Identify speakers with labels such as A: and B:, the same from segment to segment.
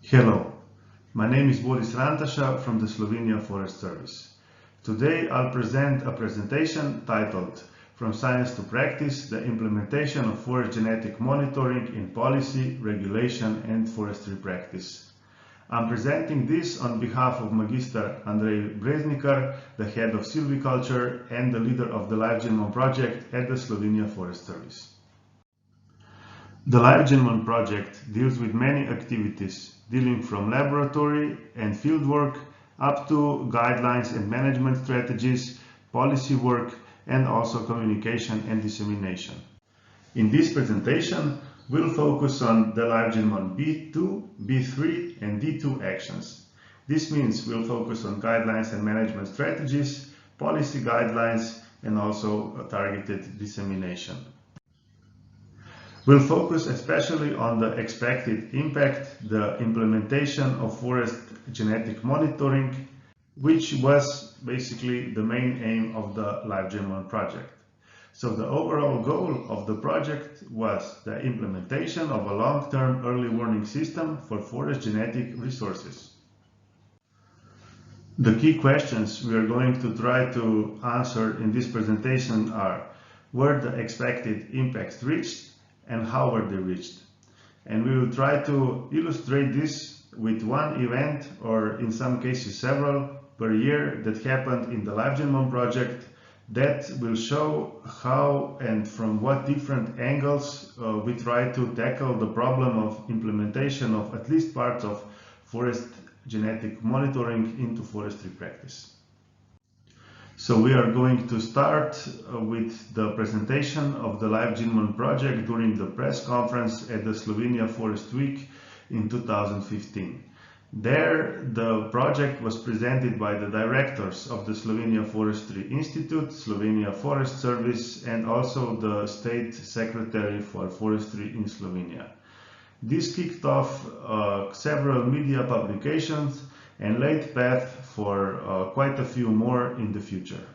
A: Hello, my name is Boris Rantaša from the Slovenia Forest Service. Today I'll present a presentation titled From Science to Practice, the Implementation of Forest Genetic Monitoring in Policy, Regulation and Forestry Practice. I'm presenting this on behalf of Magister Andrej Breznikar, the head of silviculture and the leader of the LIFEGENMON project at the Slovenia Forest Service. The LIFEGENMON project deals with many activities, dealing from laboratory and fieldwork up to guidelines and management strategies, policy work, and also communication and dissemination. In this presentation, we'll focus on the LIFEGENMON B2, B3, and D2 actions. This means we'll focus on guidelines and management strategies, policy guidelines, and also targeted dissemination. We'll focus especially on the expected impact, the implementation of forest genetic monitoring, which was basically the main aim of the LIFEGENMON project. So the overall goal of the project was the implementation of a long-term early warning system for forest genetic resources. The key questions we are going to try to answer in this presentation are: were the expected impacts reached and how were they reached? And we will try to illustrate this with one event, or in some cases several, per year that happened in the LIFEGENMON project that will show how and from what different angles we try to tackle the problem of implementation of at least parts of forest genetic monitoring into forestry practice. So we are going to start with the presentation of the LIFEGENMON project during the press conference at the Slovenia Forest Week in 2015. There, the project was presented by the directors of the Slovenia Forestry Institute, Slovenia Forest Service, and also the State Secretary for Forestry in Slovenia. This kicked off several media publications and laid path for quite a few more in the future.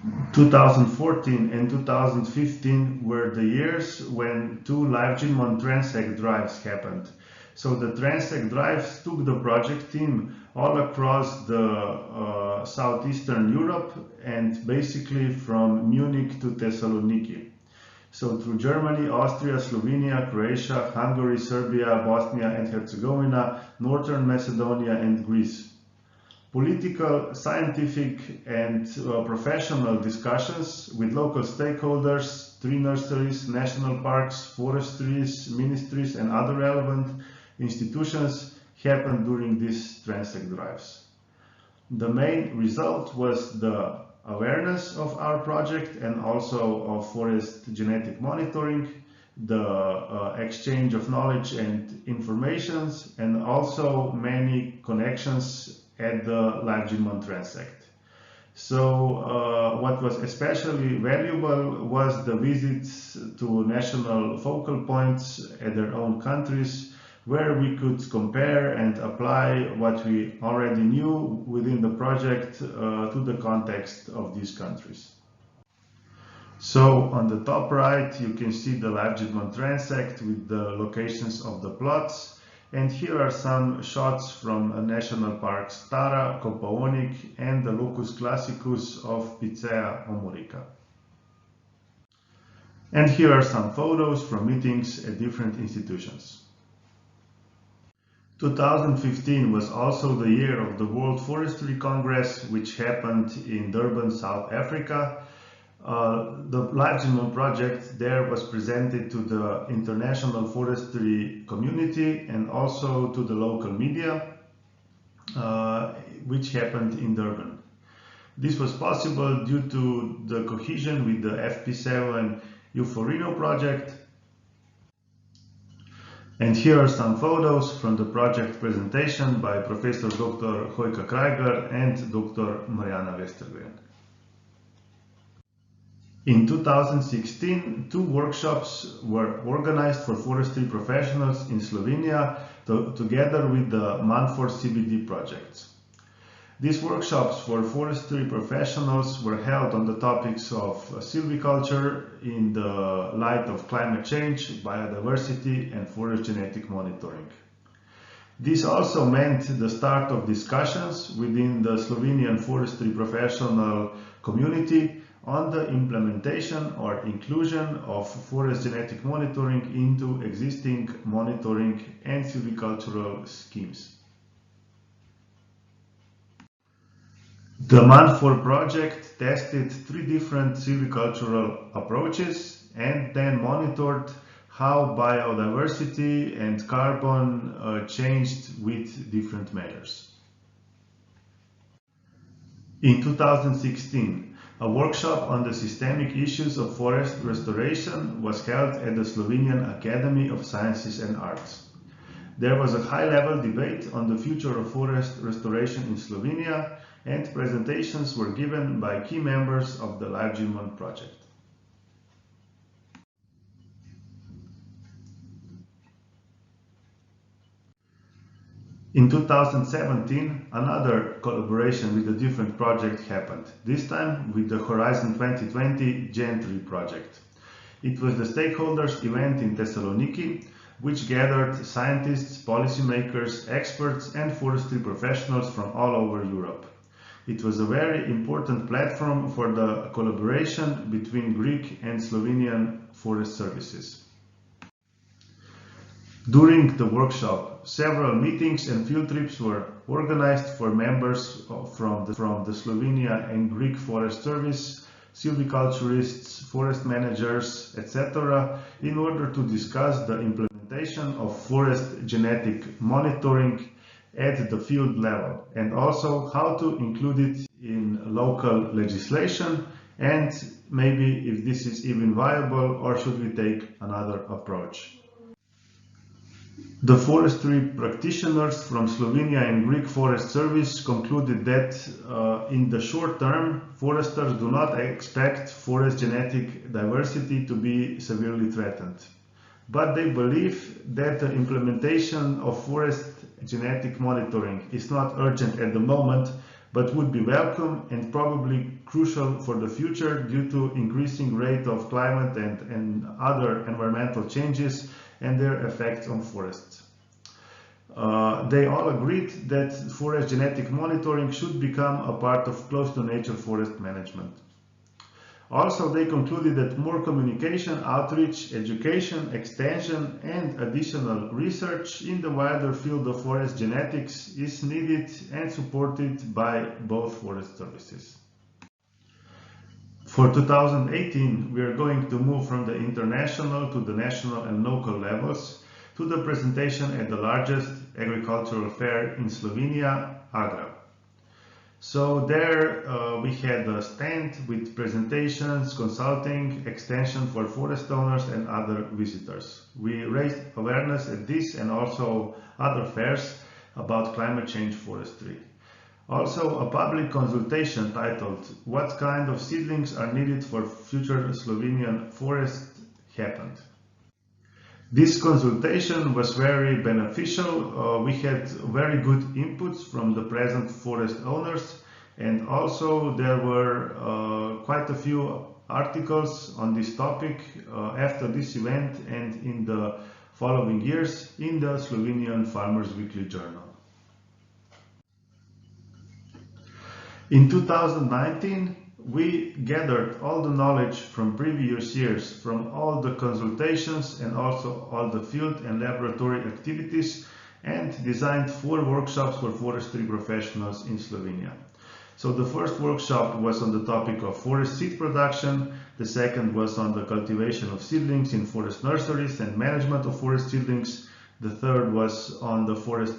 A: – 2014 and 2015 were the years when two LIFEGENMON transect drives happened. So the transect drives took the project team all across the southeastern Europe and basically from Munich to Thessaloniki. So through Germany, Austria, Slovenia, Croatia, Hungary, Serbia, Bosnia and Herzegovina, Northern Macedonia and Greece. Political, scientific and professional discussions with local stakeholders, tree nurseries, national parks, forestries, ministries and other relevant institutions happened during these transect drives. The main result was the awareness of our project and also of forest genetic monitoring, the exchange of knowledge and informations, and also many connections at the LIFEGENMON transect. So what was especially valuable was the visits to national focal points at their own countries, where we could compare and apply what we already knew within the project to the context of these countries. So on the top right you can see the LIFEGENMON transect with the locations of the plots, and here are some shots from national parks Tara, Kopaonik and the Locus classicus of Picea omorica. And here are some photos from meetings at different institutions. 2015 was also the year of the World Forestry Congress, which happened in Durban, South Africa. The LIFEGENMON project there was presented to the international forestry community and also to the local media, which happened in Durban. This was possible due to the cohesion with the FP7 Euphorino project. And here are some photos from the project presentation by Professor Dr. Hojka Krajger and Dr. Marjana Westergren. In 2016, two workshops were organized for forestry professionals in Slovenia together with the MANFOR CBD projects. These workshops for forestry professionals were held on the topics of silviculture in the light of climate change, biodiversity, and forest genetic monitoring. This also meant the start of discussions within the Slovenian forestry professional community on the implementation or inclusion of forest genetic monitoring into existing monitoring and silvicultural schemes. The MAN4 project tested 3 different silvicultural approaches and then monitored how biodiversity and carbon changed with different measures. In 2016, a workshop on the systemic issues of forest restoration was held at the Slovenian Academy of Sciences and Arts. There was a high-level debate on the future of forest restoration in Slovenia, and presentations were given by key members of the LIFEGENMON project. In 2017, another collaboration with a different project happened, this time with the Horizon 2020 Gen3 project. It was the stakeholders event in Thessaloniki, which gathered scientists, policymakers, experts, and forestry professionals from all over Europe. It was a very important platform for the collaboration between Greek and Slovenian forest services. During the workshop, several meetings and field trips were organized for members from the Slovenia and Greek Forest Service, silviculturists, forest managers, etc., in order to discuss the implementation of forest genetic monitoring at the field level, and also how to include it in local legislation, and maybe if this is even viable, or should we take another approach. The forestry practitioners from Slovenia and Greek Forest Service concluded that in the short term, foresters do not expect forest genetic diversity to be severely threatened. But they believe that the implementation of forest genetic monitoring is not urgent at the moment, but would be welcome and probably crucial for the future due to increasing rate of climate and other environmental changes and their effects on forests. They all agreed that forest genetic monitoring should become a part of close to nature forest management. Also, they concluded that more communication, outreach, education, extension, and additional research in the wider field of forest genetics is needed and supported by both forest services. For 2018, we are going to move from the international to the national and local levels to the presentation at the largest agricultural fair in Slovenia, Agra. So there we had a stand with presentations, consulting, extension for forest owners and other visitors. We raised awareness at this and also other fairs about climate change forestry. Also a public consultation titled "What kind of seedlings are needed for future Slovenian forest" happened. This consultation was very beneficial. We had very good inputs from the present forest owners, and also there were quite a few articles on this topic after this event and in the following years in the Slovenian Farmers Weekly Journal. In 2019, we gathered all the knowledge from previous years, from all the consultations and also all the field and laboratory activities, and designed 4 workshops for forestry professionals in Slovenia. So the first workshop was on the topic of forest seed production, the second was on the cultivation of seedlings in forest nurseries and management of forest seedlings, the third was on the forest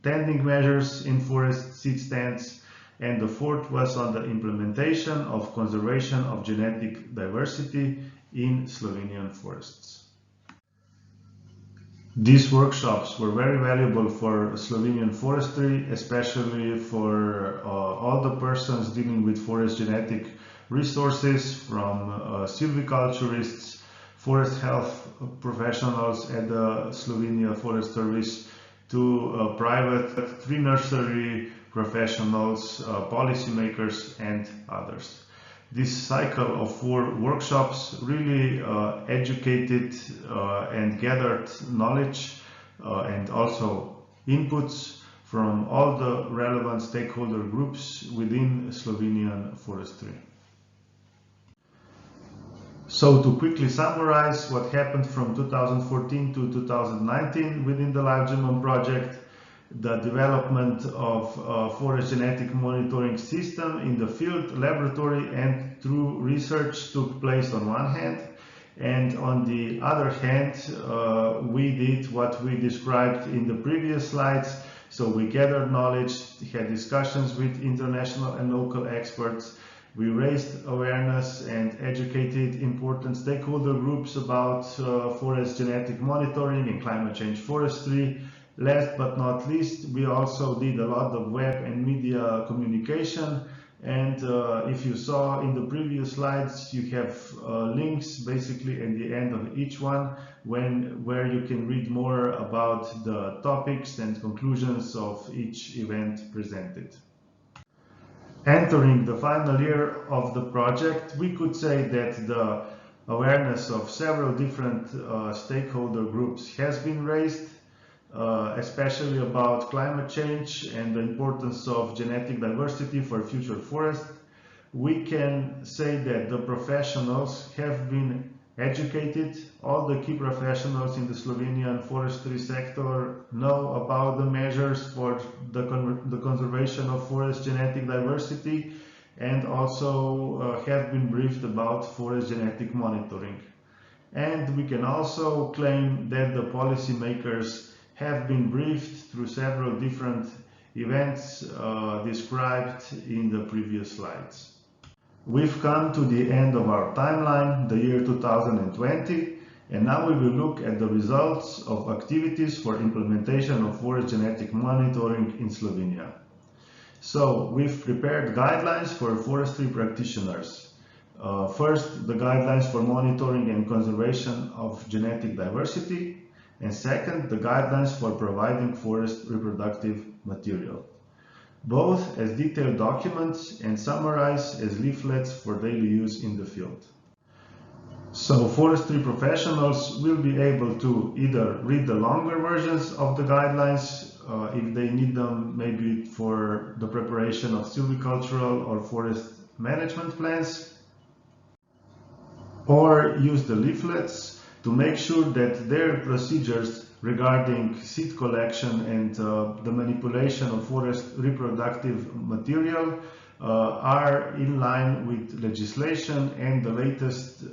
A: tending measures in forest seed stands, and the fourth was on the implementation of conservation of genetic diversity in Slovenian forests. These workshops were very valuable for Slovenian forestry, especially for all the persons dealing with forest genetic resources, from silviculturists, forest health professionals at the Slovenia Forest Service, to private tree nursery professionals, policymakers and others. This cycle of 4 workshops really educated and gathered knowledge and also inputs from all the relevant stakeholder groups within Slovenian forestry. So to quickly summarize what happened from 2014 to 2019 within the LIFEGENMON project, the development of a forest genetic monitoring system in the field, laboratory and through research took place on one hand, and on the other hand we did what we described in the previous slides. So we gathered knowledge, had discussions with international and local experts, we raised awareness and educated important stakeholder groups about forest genetic monitoring and climate change forestry. Last but not least, we also did a lot of web and media communication, and if you saw in the previous slides, you have links basically at the end of each one where you can read more about the topics and conclusions of each event presented. Entering the final year of the project, we could say that the awareness of several different stakeholder groups has been raised, especially about climate change and the importance of genetic diversity for future forests. We can say that the professionals have been educated. All the key professionals in the Slovenian forestry sector know about the measures for the conservation of forest genetic diversity and also have been briefed about forest genetic monitoring. And we can also claim that the policymakers have been briefed through several different events described in the previous slides. We've come to the end of our timeline, the year 2020, and now we will look at the results of activities for implementation of forest genetic monitoring in Slovenia. So we've prepared guidelines for forestry practitioners. First, the guidelines for monitoring and conservation of genetic diversity, and second, the guidelines for providing forest reproductive material, both as detailed documents and summarized as leaflets for daily use in the field. So forestry professionals will be able to either read the longer versions of the guidelines if they need them, maybe for the preparation of silvicultural or forest management plans, or use the leaflets to make sure that their procedures regarding seed collection and the manipulation of forest reproductive material are in line with legislation and the latest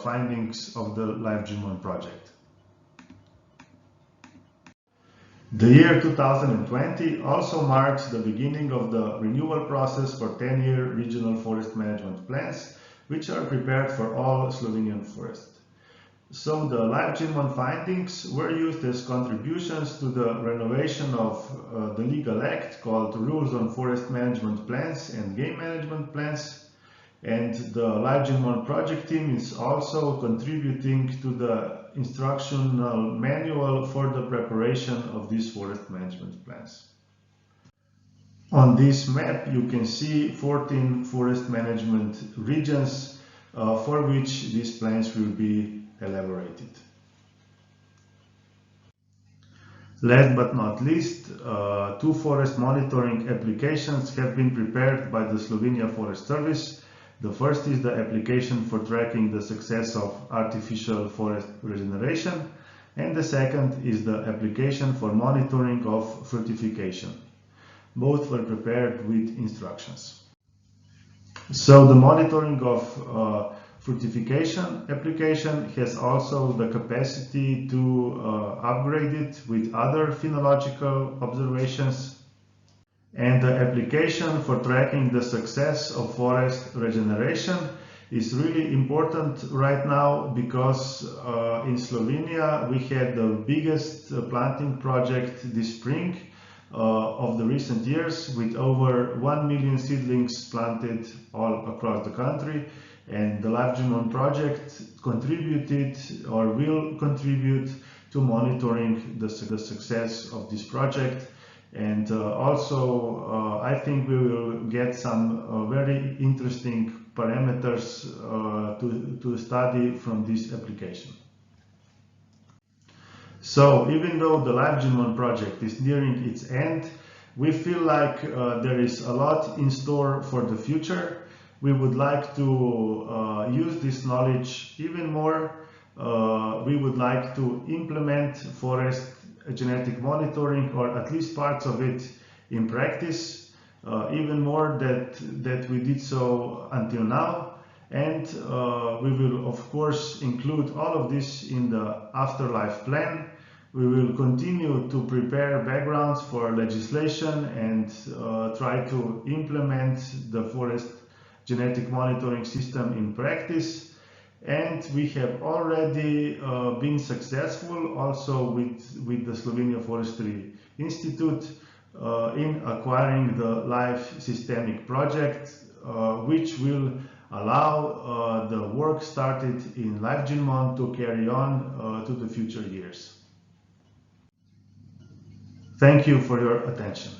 A: findings of the LIFEGENMON project. The year 2020 also marks the beginning of the renewal process for 10-year regional forest management plans, which are prepared for all Slovenian forests. So the LIFEGENMON findings were used as contributions to the renovation of the legal act called Rules on Forest Management Plans and Game Management Plans, and the LIFEGENMON project team is also contributing to the instructional manual for the preparation of these forest management plans. On this map you can see 14 forest management regions for which these plans will be elaborated. Last but not least, 2 forest monitoring applications have been prepared by the Slovenia Forest Service. The first is the application for tracking the success of artificial forest regeneration, and the second is the application for monitoring of frutification. Both were prepared with instructions. So the monitoring of frutification application has also the capacity to upgrade it with other phenological observations, and the application for tracking the success of forest regeneration is really important right now because in Slovenia we had the biggest planting project this spring of the recent years, with over 1 million seedlings planted all across the country. And the LIFEGENMON project contributed or will contribute to monitoring the success of this project And also I think we will get some very interesting parameters to study from this application. So even though the LIFEGENMON project is nearing its end, we feel like there is a lot in store for the future. We would like to use this knowledge even more. We would like to implement forest genetic monitoring, or at least parts of it, in practice, even more that we did so until now. And we will of course include all of this in the afterlife plan. We will continue to prepare backgrounds for legislation and try to implement the forest genetic monitoring system in practice. And we have already been successful also with the Slovenia Forestry Institute in acquiring the LIFE systemic project, which will allow the work started in LIFEGENMON to carry on to the future years. Thank you for your attention.